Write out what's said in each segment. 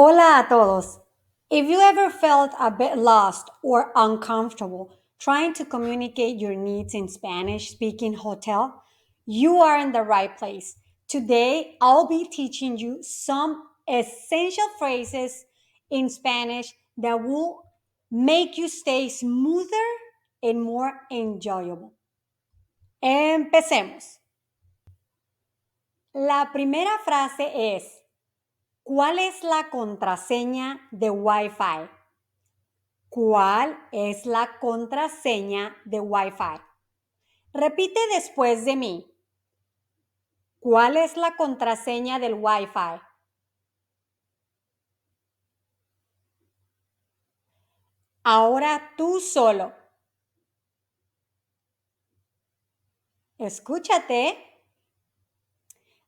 Hola a todos. If you ever felt a bit lost or uncomfortable trying to communicate your needs in Spanish speaking hotel, you are in the right place. Today, I'll be teaching you some essential phrases in Spanish that will make you stay smoother and more enjoyable. Empecemos. La primera frase es, ¿cuál es la contraseña de Wi-Fi? ¿Cuál es la contraseña de Wi-Fi? Repite después de mí. ¿Cuál es la contraseña del Wi-Fi? Ahora tú solo. Escúchate.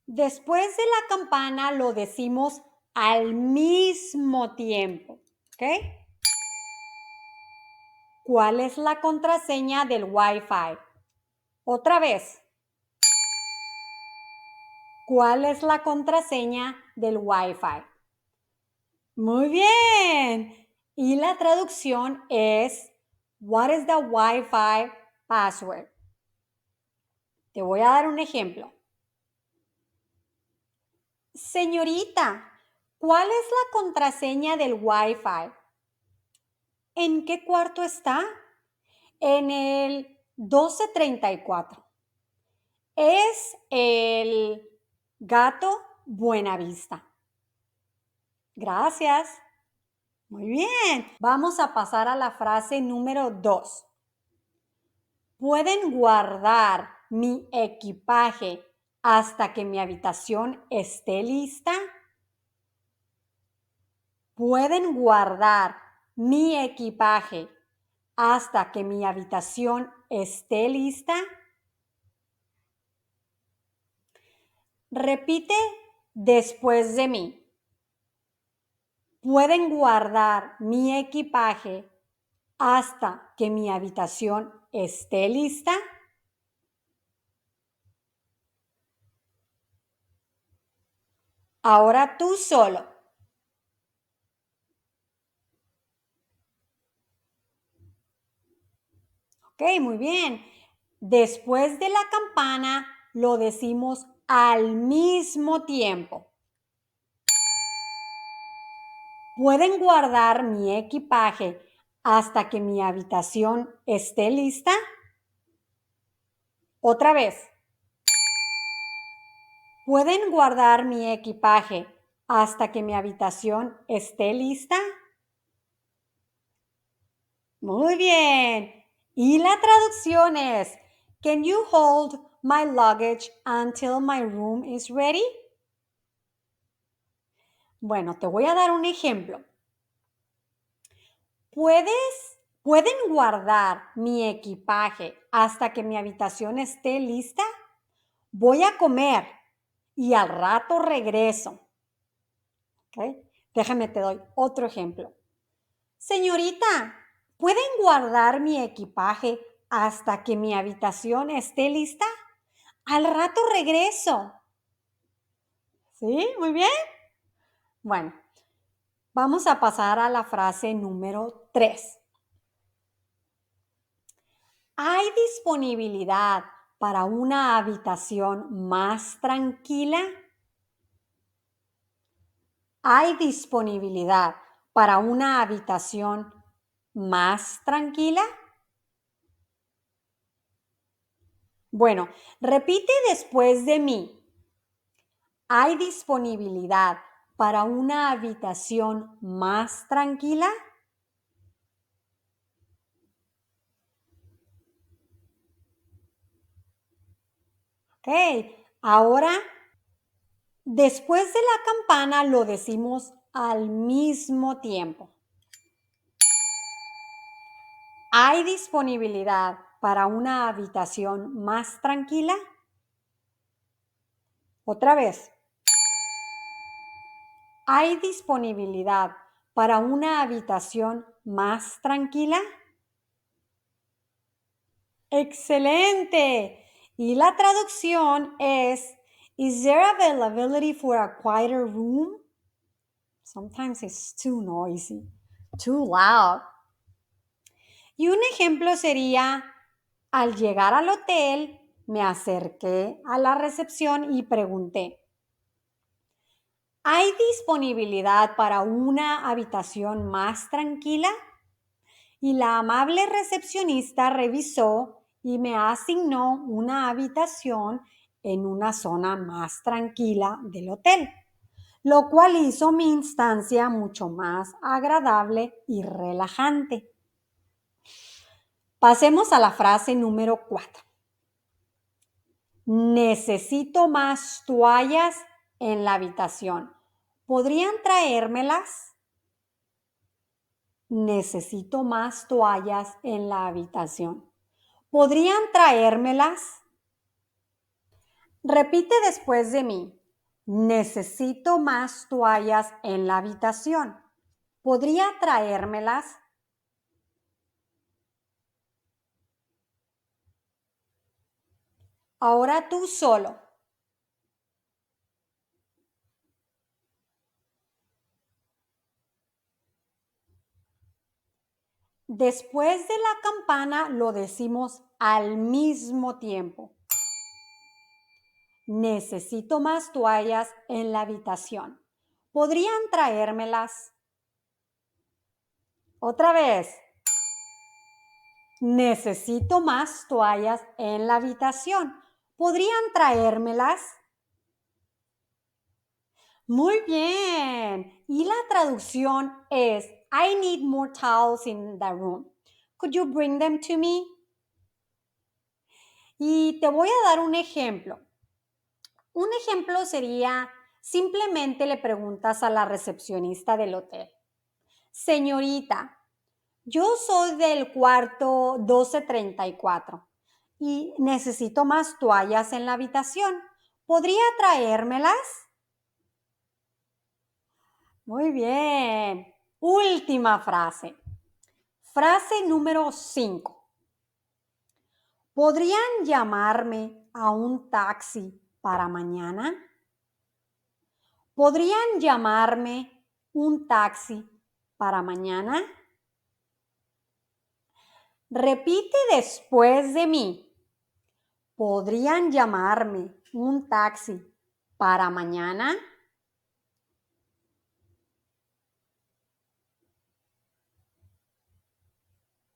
Después de la campana lo decimos al mismo tiempo. ¿Ok? ¿Cuál es la contraseña del Wi-Fi? Otra vez. ¿Cuál es la contraseña del Wi-Fi? Muy bien. Y la traducción es, what is the Wi-Fi password? Te voy a dar un ejemplo. Señorita, ¿cuál es la contraseña del Wi-Fi? ¿En qué cuarto está? En el 1234. Es el gato Buenavista. Gracias. Muy bien. Vamos a pasar a la frase número 2. ¿Pueden guardar mi equipaje hasta que mi habitación esté lista? ¿Pueden guardar mi equipaje hasta que mi habitación esté lista? Repite después de mí. ¿Pueden guardar mi equipaje hasta que mi habitación esté lista? Ahora tú solo. Ok, muy bien. Después de la campana lo decimos al mismo tiempo. ¿Pueden guardar mi equipaje hasta que mi habitación esté lista? Otra vez. ¿Pueden guardar mi equipaje hasta que mi habitación esté lista? Muy bien. Y la traducción es, can you hold my luggage until my room is ready? Bueno, te voy a dar un ejemplo. ¿Pueden guardar mi equipaje hasta que mi habitación esté lista? Voy a comer y al rato regreso. ¿Ok? Déjame, te doy otro ejemplo. Señorita, ¿pueden guardar mi equipaje hasta que mi habitación esté lista? Al rato regreso. ¿Sí? Muy bien. Bueno, vamos a pasar a la frase número 3. ¿Hay disponibilidad para una habitación más tranquila? ¿Hay disponibilidad para una habitación más tranquila? Bueno, repite después de mí. ¿Hay disponibilidad para una habitación más tranquila? Ok, ahora después de la campana lo decimos al mismo tiempo. ¿Hay disponibilidad para una habitación más tranquila? Otra vez. ¿Hay disponibilidad para una habitación más tranquila? ¡Excelente! Y la traducción es, ¿Is there availability for a quieter room? Sometimes it's too noisy, too loud. Y un ejemplo sería, al llegar al hotel, me acerqué a la recepción y pregunté, ¿hay disponibilidad para una habitación más tranquila? Y la amable recepcionista revisó y me asignó una habitación en una zona más tranquila del hotel, lo cual hizo mi instancia mucho más agradable y relajante. Pasemos a la frase número 4. Necesito más toallas en la habitación. ¿Podrían traérmelas? Necesito más toallas en la habitación. ¿Podrían traérmelas? Repite después de mí. Necesito más toallas en la habitación. ¿Podría traérmelas? Ahora tú solo. Después de la campana lo decimos al mismo tiempo. Necesito más toallas en la habitación. ¿Podrían traérmelas? Otra vez. Necesito más toallas en la habitación. ¿Podrían traérmelas? Muy bien. Y la traducción es, I need more towels in the room. Could you bring them to me? Y te voy a dar un ejemplo. Un ejemplo sería, simplemente le preguntas a la recepcionista del hotel, señorita, yo soy del cuarto 1234 y necesito más toallas en la habitación. ¿Podría traérmelas? Muy bien. Última frase. Frase número 5. ¿Podrían llamarme a un taxi para mañana? ¿Podrían llamarme un taxi para mañana? Repite después de mí. ¿Podrían llamarme un taxi para mañana?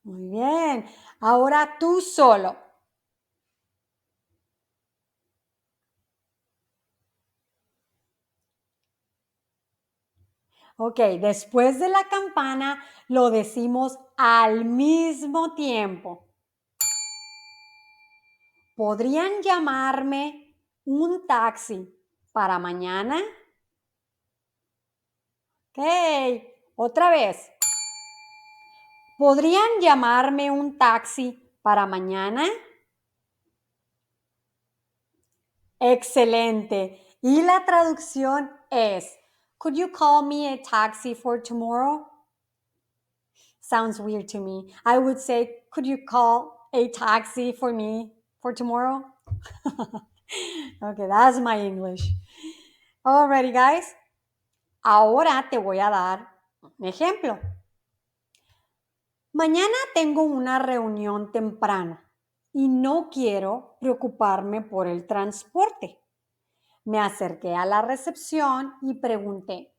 Muy bien. Ahora tú solo. Ok, después de la campana lo decimos al mismo tiempo. ¿Podrían llamarme un taxi para mañana? Ok, otra vez. ¿Podrían llamarme un taxi para mañana? Excelente. Y la traducción es, could you call me a taxi for tomorrow? Sounds weird to me. I would say, could you call a taxi for me for tomorrow? Okay, that's my English. Alrighty, guys. Ahora te voy a dar un ejemplo. Mañana tengo una reunión temprano y no quiero preocuparme por el transporte. Me acerqué a la recepción y pregunté,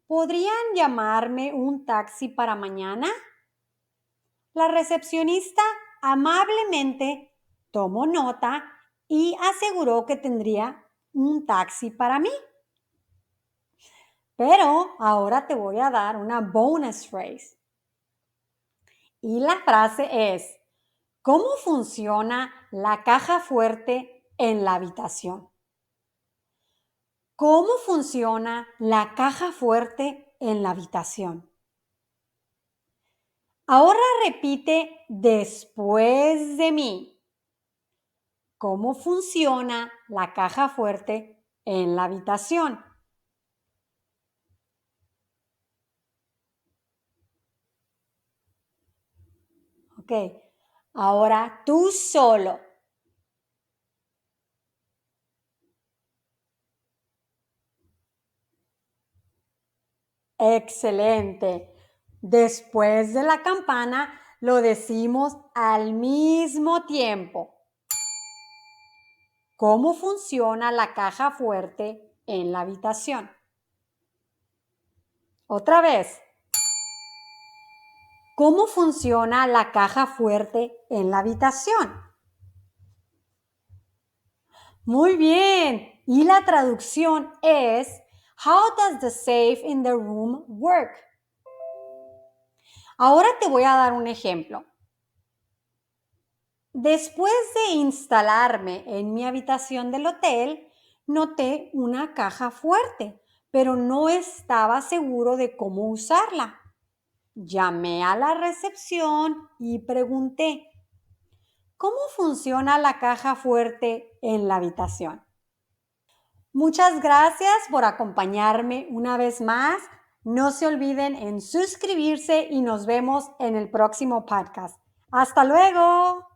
¿podrían llamarme un taxi para mañana? La recepcionista amablemente tomó nota y aseguró que tendría un taxi para mí. Pero ahora te voy a dar una bonus phrase. Y la frase es, ¿cómo funciona la caja fuerte en la habitación? ¿Cómo funciona la caja fuerte en la habitación? Ahora repite después de mí. ¿Cómo funciona la caja fuerte en la habitación? Ok, ahora tú solo. Excelente. Después de la campana, lo decimos al mismo tiempo. ¿Cómo funciona la caja fuerte en la habitación? Otra vez. ¿Cómo funciona la caja fuerte en la habitación? Muy bien. Y la traducción es, How does the safe in the room work? Ahora te voy a dar un ejemplo. Después de instalarme en mi habitación del hotel, noté una caja fuerte, pero no estaba seguro de cómo usarla. Llamé a la recepción y pregunté, ¿cómo funciona la caja fuerte en la habitación? Muchas gracias por acompañarme una vez más. No se olviden en suscribirse y nos vemos en el próximo podcast. Hasta luego.